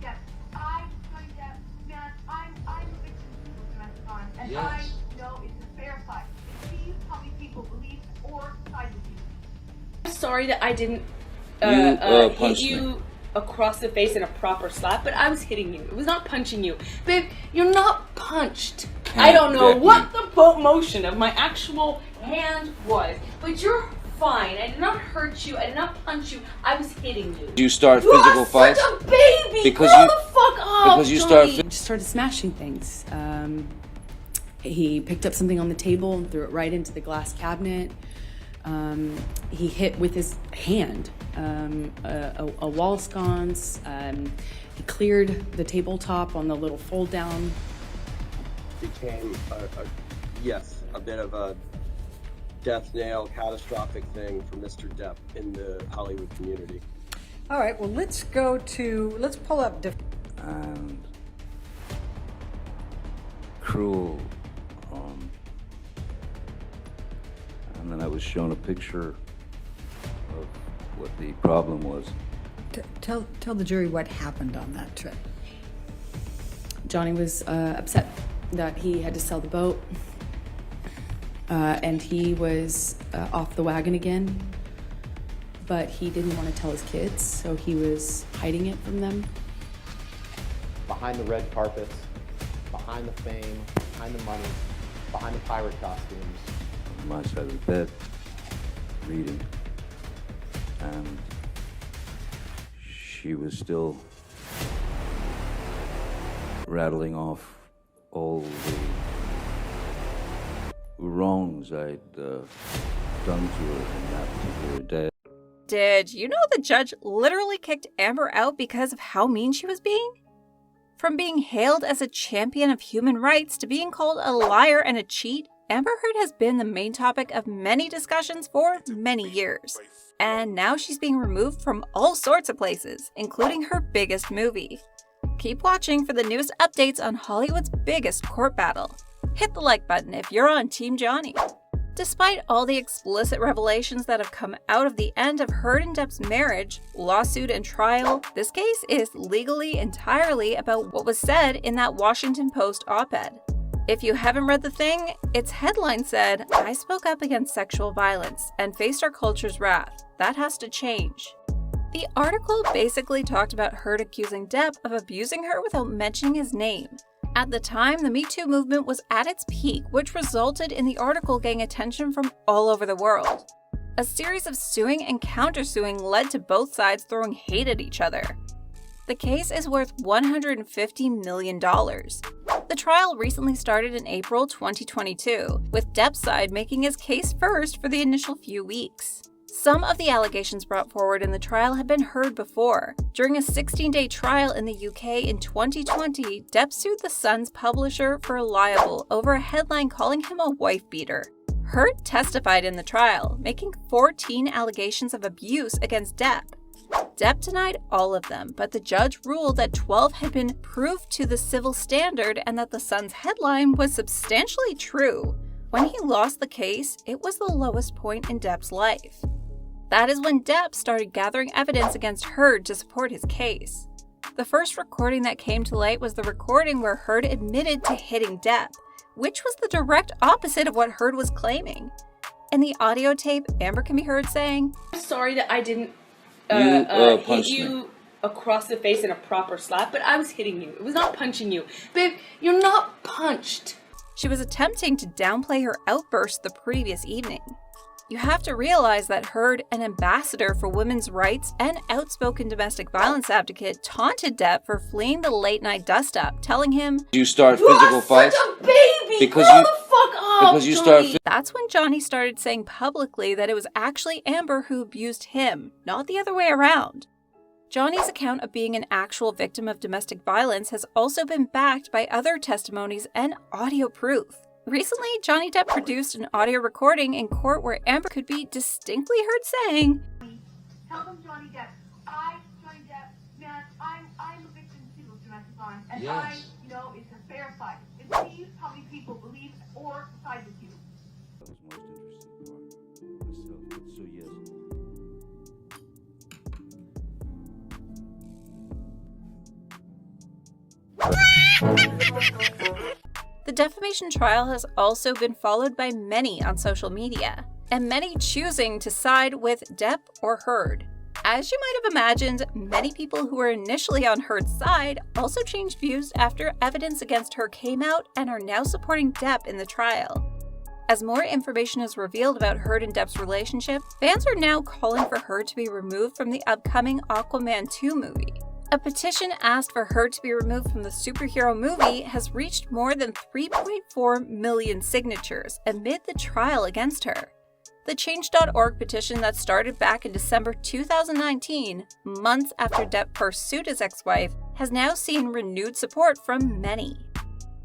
Johnny Depp. Johnny Depp, man, I'm a victim of domestic violence, and Yes. I know it's a fair fight. See how many people believe or side with you. I'm sorry that I didn't hit you across the face in a proper slap, but I was hitting you. It was not punching you. Babe, you're not punched. I don't know what the motion of my actual hand was, but you're fine. I did not hurt you. I did not punch you. I was hitting you. You start physical fights? You're such a baby! Because Grow you, the fuck up, because you Johnny. Just started smashing things. He picked up something on the table and threw it right into the glass cabinet. He hit with his hand a wall sconce. He cleared the tabletop on the little fold down. Became a bit of a death nail, catastrophic thing for Mr. Depp in the Hollywood community. All right, well, let's pull up cruel. And then I was shown a picture of what the problem was. Tell the jury what happened on that trip. Johnny was upset that he had to sell the boat, and he was off the wagon again, but he didn't want to tell his kids, so he was hiding it from them. Behind the red carpets, behind the fame, behind the money, behind the pirate costumes. On my side of the bed, reading, and she was still rattling off all the wrongs I'd done to her in that particular day. Did you know the judge literally kicked Amber out because of how mean she was being? From being hailed as a champion of human rights to being called a liar and a cheat, Amber Heard has been the main topic of many discussions for many years. And now she's being removed from all sorts of places, including her biggest movie. Keep watching for the newest updates on Hollywood's biggest court battle. Hit the like button if you're on Team Johnny. Despite all the explicit revelations that have come out of the end of Heard and Depp's marriage, lawsuit, and trial, this case is legally entirely about what was said in that Washington Post op-ed. If you haven't read the thing, its headline said, "I spoke up against sexual violence and faced our culture's wrath. That has to change." The article basically talked about Heard accusing Depp of abusing her without mentioning his name. At the time, the Me Too movement was at its peak, which resulted in the article getting attention from all over the world. A series of suing and countersuing led to both sides throwing hate at each other. The case is worth $150 million. The trial recently started in April 2022, with Depp's side making his case first for the initial few weeks. Some of the allegations brought forward in the trial had been heard before. During a 16-day trial in the UK in 2020, Depp sued The Sun's publisher for libel over a headline calling him a wife-beater. Heard testified in the trial, making 14 allegations of abuse against Depp. Depp denied all of them, but the judge ruled that 12 had been proved to the civil standard and that The Sun's headline was substantially true. When he lost the case, it was the lowest point in Depp's life. That is when Depp started gathering evidence against Heard to support his case. The first recording that came to light was the recording where Heard admitted to hitting Depp, which was the direct opposite of what Heard was claiming. In the audio tape, Amber can be heard saying, I'm sorry that I didn't hit you across the face in a proper slap, but I was hitting you. It was not punching you. Babe, you're not punched. She was attempting to downplay her outburst the previous evening. You have to realize that Heard, an ambassador for women's rights and outspoken domestic violence advocate, taunted Depp for fleeing the late-night dust-up, telling him, "You start physical fights such a baby! because Grow you the fuck up, because you Johnny." start." That's when Johnny started saying publicly that it was actually Amber who abused him, not the other way around. Johnny's account of being an actual victim of domestic violence has also been backed by other testimonies and audio proof. Recently, Johnny Depp produced an audio recording in court where Amber could be distinctly heard saying, Tell them Johnny Depp. Johnny Depp, man, I'm a victim too of domestic violence, and Yes. I know it's a fair fight. It's see how many people believe or side with you. That was most interesting part myself. So yes. The defamation trial has also been followed by many on social media, and many choosing to side with Depp or Heard. As you might have imagined, many people who were initially on Heard's side also changed views after evidence against her came out and are now supporting Depp in the trial. As more information is revealed about Heard and Depp's relationship, fans are now calling for Heard to be removed from the upcoming Aquaman 2 movie. A petition asked for Heard to be removed from the superhero movie has reached more than 3.4 million signatures amid the trial against her. The Change.org petition that started back in December 2019, months after Depp first sued his ex-wife, has now seen renewed support from many.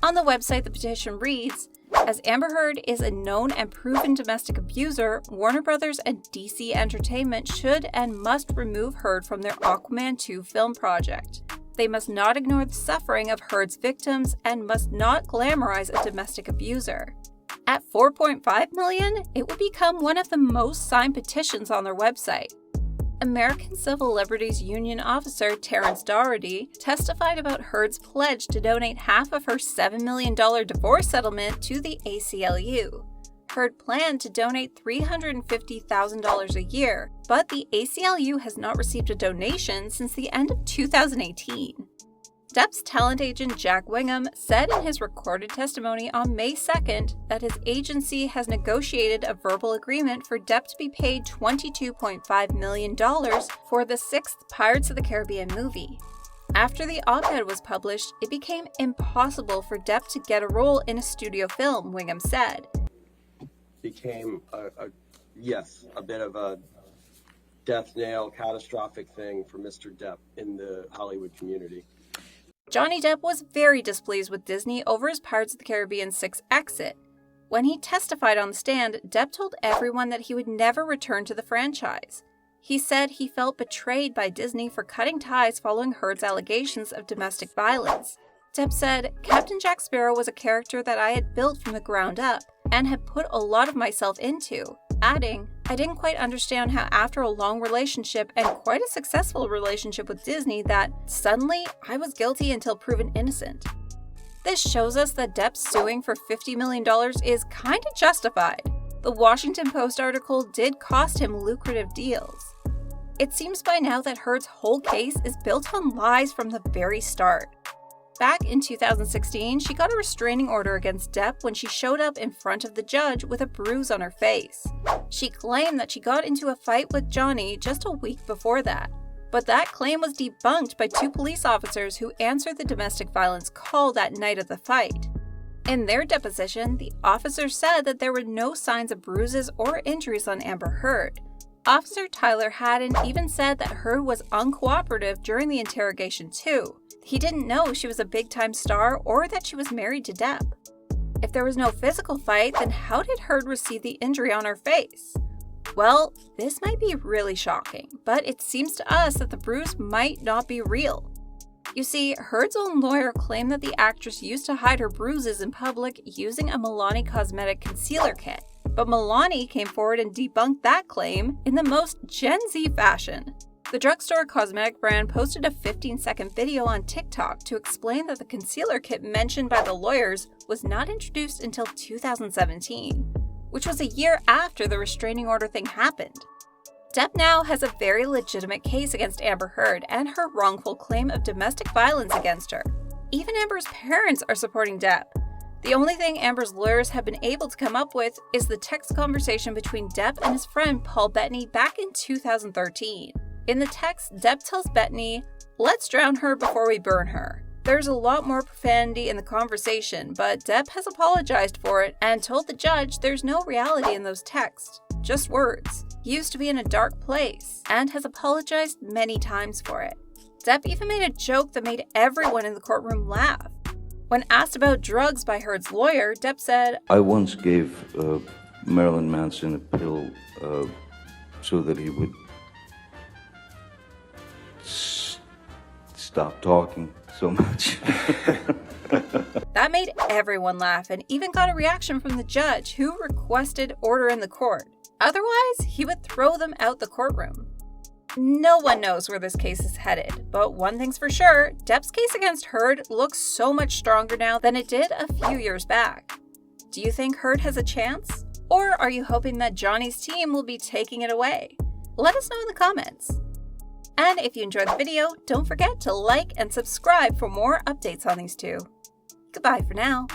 On the website, the petition reads, "As Amber Heard is a known and proven domestic abuser, Warner Bros. And DC Entertainment should and must remove Heard from their Aquaman 2 film project. They must not ignore the suffering of Heard's victims and must not glamorize a domestic abuser." At 4.5 million, it would become one of the most signed petitions on their website. American Civil Liberties Union officer Terrence Doherty testified about Heard's pledge to donate half of her $7 million divorce settlement to the ACLU. Heard planned to donate $350,000 a year, but the ACLU has not received a donation since the end of 2018. Depp's talent agent Jack Wingham said in his recorded testimony on May 2nd that his agency has negotiated a verbal agreement for Depp to be paid $22.5 million for the 6th Pirates of the Caribbean movie. After the op-ed was published, it became impossible for Depp to get a role in a studio film, Wingham said. Became a bit of a death nail, catastrophic thing for Mr. Depp in the Hollywood community. Johnny Depp was very displeased with Disney over his Pirates of the Caribbean 6 exit. When he testified on the stand, Depp told everyone that he would never return to the franchise. He said he felt betrayed by Disney for cutting ties following Heard's allegations of domestic violence. Depp said, "Captain Jack Sparrow was a character that I had built from the ground up and had put a lot of myself into," adding, "I didn't quite understand how after a long relationship and quite a successful relationship with Disney that suddenly I was guilty until proven innocent." This shows us that Depp suing for $50 million is kinda justified. The Washington Post article did cost him lucrative deals. It seems by now that Heard's whole case is built on lies from the very start. Back in 2016, she got a restraining order against Depp when she showed up in front of the judge with a bruise on her face. She claimed that she got into a fight with Johnny just a week before that, but that claim was debunked by 2 police officers who answered the domestic violence call that night of the fight. In their deposition, the officers said that there were no signs of bruises or injuries on Amber Heard. Officer Tyler Haddon even said that Heard was uncooperative during the interrogation too. He didn't know she was a big-time star or that she was married to Depp. If there was no physical fight, then how did Heard receive the injury on her face? Well, this might be really shocking, but it seems to us that the bruise might not be real. You see, Heard's own lawyer claimed that the actress used to hide her bruises in public using a Milani Cosmetic concealer kit, but Milani came forward and debunked that claim in the most Gen Z fashion. The drugstore cosmetic brand posted a 15-second video on TikTok to explain that the concealer kit mentioned by the lawyers was not introduced until 2017, which was a year after the restraining order thing happened. Depp now has a very legitimate case against Amber Heard and her wrongful claim of domestic violence against her. Even Amber's parents are supporting Depp. The only thing Amber's lawyers have been able to come up with is the text conversation between Depp and his friend Paul Bettany back in 2013. In the text, Depp tells Bettany, "Let's drown her before we burn her." There's a lot more profanity in the conversation, but Depp has apologized for it and told the judge there's no reality in those texts, just words. He used to be in a dark place and has apologized many times for it. Depp even made a joke that made everyone in the courtroom laugh. When asked about drugs by Heard's lawyer, Depp said, I once gave Marilyn Manson a pill so that he would stop talking so much. That made everyone laugh and even got a reaction from the judge, who requested order in the court. Otherwise, he would throw them out the courtroom. No one knows where this case is headed, but one thing's for sure, Depp's case against Heard looks so much stronger now than it did a few years back. Do you think Heard has a chance? Or are you hoping that Johnny's team will be taking it away? Let us know in the comments. And if you enjoyed the video, don't forget to like and subscribe for more updates on these two. Goodbye for now.